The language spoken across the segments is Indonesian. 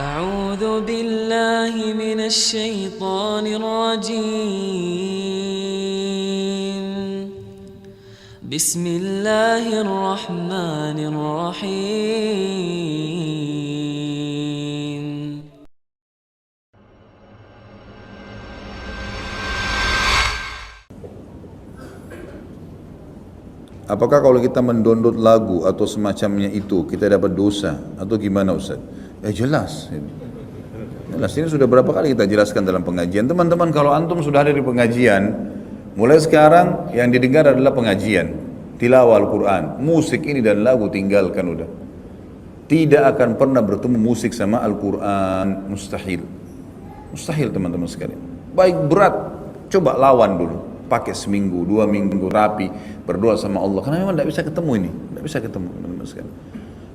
أعوذ بالله من الشيطان الرجيم. بسم الله الرحمن الرحيم. Apakah kalau kita mendownload lagu atau semacamnya itu kita dapat dosa atau gimana Ustaz? Jelas. Jelas, ini sudah berapa kali kita jelaskan dalam pengajian. Teman-teman, kalau antum sudah ada di pengajian, mulai sekarang yang didengar adalah pengajian, tilawah Al-Quran. Musik ini dan lagu tinggalkan udah. Tidak akan pernah bertemu musik sama Al-Quran, mustahil. Mustahil teman-teman sekalian. Baik berat, coba lawan dulu. Pakai seminggu, 2 minggu rapi, berdoa sama Allah. Karena memang tidak bisa ketemu ini, tidak bisa ketemu teman-teman sekalian.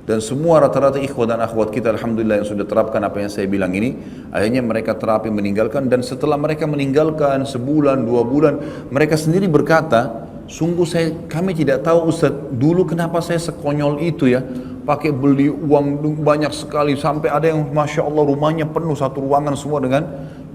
Dan semua rata-rata ikhwat dan akhwat kita alhamdulillah yang sudah terapkan apa yang saya bilang ini, akhirnya mereka terapi meninggalkan, dan setelah mereka meninggalkan sebulan, 2 bulan, mereka sendiri berkata, sungguh kami tidak tahu Ustaz, dulu kenapa saya sekonyol itu ya, pakai beli uang banyak sekali, sampai ada yang Masya Allah rumahnya penuh, satu ruangan semua dengan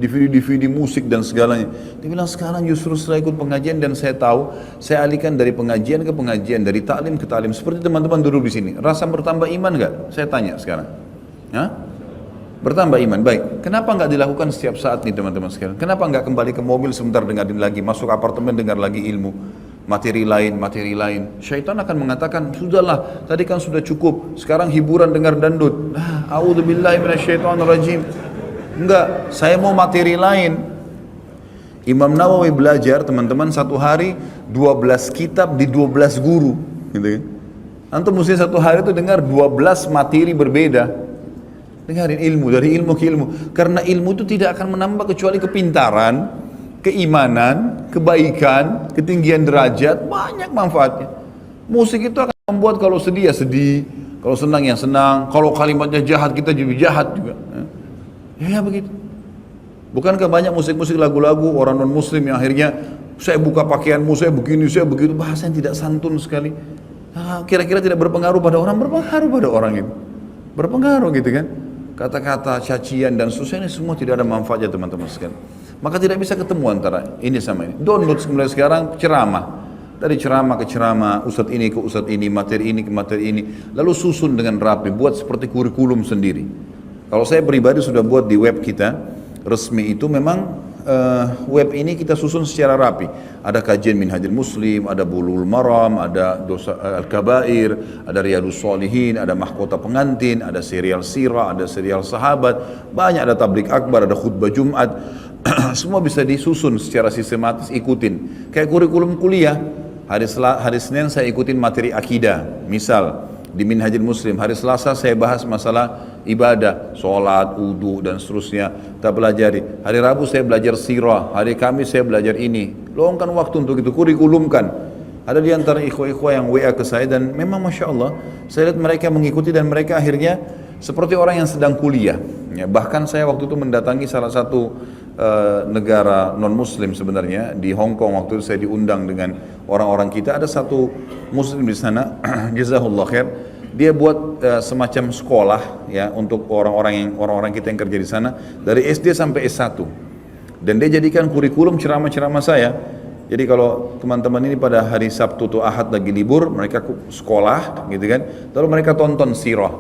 DVD musik dan segalanya. Dia bilang sekarang justru setelah ikut pengajian dan saya tahu, saya alihkan dari pengajian ke pengajian, dari taklim ke taklim. Seperti teman-teman duduk di sini, rasa bertambah iman nggak? Saya tanya sekarang. Hah? Bertambah iman, baik. Kenapa nggak dilakukan setiap saat nih teman-teman sekalian? Kenapa nggak kembali ke mobil sebentar dengerin lagi, masuk apartemen dengar lagi ilmu, materi lain. Syaitan akan mengatakan, sudahlah, tadi kan sudah cukup, sekarang hiburan dengar dangdut. A'udzubillahi minasyaitonirrajim. Enggak, saya mau materi lain. Imam Nawawi belajar teman-teman satu hari 12 kitab di 12 guru gitu kan. Antum mesti satu hari itu dengar 12 materi berbeda. Dengarin ilmu, dari ilmu ke ilmu. Karena ilmu itu tidak akan menambah kecuali kepintaran, keimanan, kebaikan, ketinggian derajat, banyak manfaatnya. Musik itu akan membuat kalau sedih ya sedih, kalau senang ya senang, kalau kalimatnya jahat kita jadi jahat juga. Ya begitu. Bukankah banyak musik-musik lagu-lagu orang non-muslim yang akhirnya saya buka pakaianmu, saya begini, saya begitu, bahasa yang tidak santun sekali. Kira-kira tidak berpengaruh pada orang? Berpengaruh pada orang itu. Berpengaruh gitu kan. Kata-kata cacian dan susah ini semua tidak ada manfaatnya teman-teman sekalian. Maka tidak bisa ketemu antara ini sama ini. Download mulai sekarang ceramah. Dari ceramah ke ceramah, ustadz ini ke ustadz ini, materi ini ke materi ini. Lalu susun dengan rapi, buat seperti kurikulum sendiri. Kalau saya pribadi sudah buat di web kita resmi itu memang web ini kita susun secara rapi. Ada kajian Minhajul Muslim, ada Bulughul Maram, ada dosa Al-Kabair, ada Riyadhus Shalihin, ada Mahkota Pengantin, ada serial sirah, ada serial sahabat, banyak, ada tablik akbar, ada khutbah Jumat. Semua bisa disusun secara sistematis, ikutin. Kayak kurikulum kuliah. Hari Senin saya ikutin materi akidah, misal di Minhajul Muslim. Hari Selasa saya bahas masalah ibadah, sholat, wudu dan seterusnya. Kita pelajari. Hari Rabu saya belajar sirah. Hari Kamis saya belajar ini. Luangkan waktu untuk itu, kurikulumkan. Ada di antara ikhwah-ikhwah yang WA ke saya dan memang Masya Allah, saya lihat mereka mengikuti dan mereka akhirnya seperti orang yang sedang kuliah. Ya, bahkan saya waktu itu mendatangi salah satu negara non-muslim sebenarnya, di Hong Kong. Waktu itu saya diundang dengan orang-orang kita. Ada satu muslim di sana, jazahullah khair. Dia buat semacam sekolah ya untuk orang-orang kita yang kerja di sana dari SD sampai S1. Dan dia jadikan kurikulum ceramah-ceramah saya. Jadi kalau teman-teman ini pada hari Sabtu atau Ahad lagi libur, mereka sekolah gitu kan. Lalu mereka tonton sirah.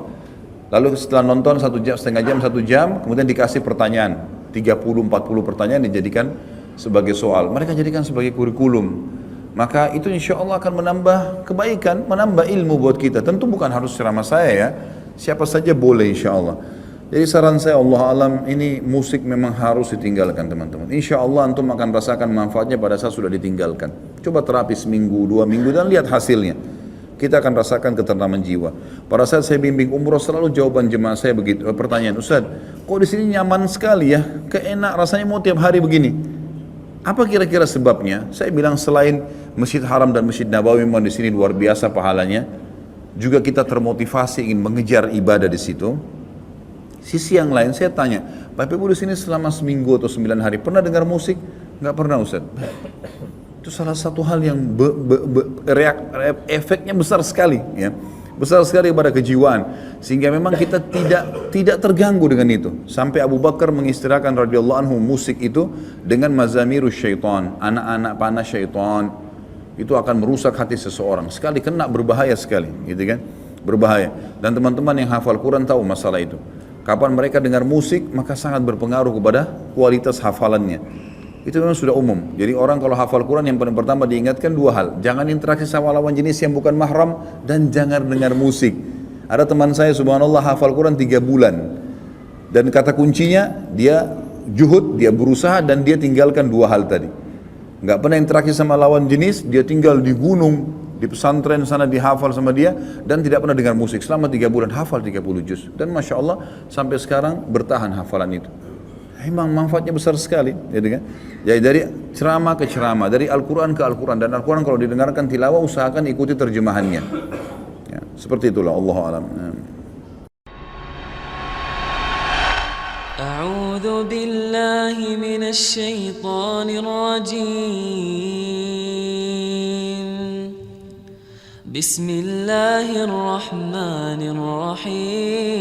Lalu setelah nonton 1 jam, setengah jam, 1 jam, kemudian dikasih pertanyaan. 30-40 pertanyaan dijadikan sebagai soal. Mereka jadikan sebagai kurikulum. Maka itu insya Allah akan menambah kebaikan, menambah ilmu buat kita. Tentu bukan harus ceramah saya ya. Siapa saja boleh insya Allah. Jadi saran saya, Allah alam, ini musik memang harus ditinggalkan teman-teman. Insya Allah antum akan rasakan manfaatnya pada saat sudah ditinggalkan. Coba terapi seminggu, 2 minggu dan lihat hasilnya. Kita akan rasakan ketentraman jiwa. Pada saat saya bimbing umroh selalu jawaban jemaah saya begitu. Pertanyaan, Ustaz, kok di sini nyaman sekali ya? Keenak rasanya mau tiap hari begini. Apa kira-kira sebabnya? Saya bilang selain Masjid Haram dan Masjid Nabawi memang di sini luar biasa pahalanya, juga kita termotivasi ingin mengejar ibadah di situ. Sisi yang lain saya tanya, Bapak Ibu di sini selama seminggu atau 9 hari pernah dengar musik? Enggak pernah Ustaz. Itu salah satu hal yang efeknya besar sekali ya. besar sekali pada kejiwaan, sehingga memang kita tidak terganggu dengan itu. Sampai Abu Bakar mengistilahkan radhiyallahu anhu musik itu dengan mazamirus syaitan, anak-anak panah syaitan. Itu akan merusak hati seseorang. Sekali kena berbahaya sekali, gitu kan? Berbahaya. Dan teman-teman yang hafal Quran tahu masalah itu. Kapan mereka dengar musik, maka sangat berpengaruh kepada kualitas hafalannya. Itu memang sudah umum. Jadi orang kalau hafal Quran yang paling pertama diingatkan dua hal. Jangan interaksi sama lawan jenis yang bukan mahram, dan jangan dengar musik. Ada teman saya subhanallah hafal Quran 3 bulan. Dan kata kuncinya dia juhud, dia berusaha, dan dia tinggalkan dua hal tadi. Nggak pernah interaksi sama lawan jenis, dia tinggal di gunung, di pesantren sana dihafal sama dia, dan tidak pernah dengar musik. Selama 3 bulan hafal 30 juz. Dan Masya Allah sampai sekarang bertahan hafalan itu. Memang manfaatnya besar sekali, gitu kan? Jadi dari ceramah ke ceramah, dari Al-Quran ke Al-Quran, dan Al-Quran kalau didengarkan tilawah usahakan ikuti terjemahannya. Ya, seperti itulah, Allahu a'lam. أعوذ بالله من الشيطان الرجيم بسم الله الرحمن الرحيم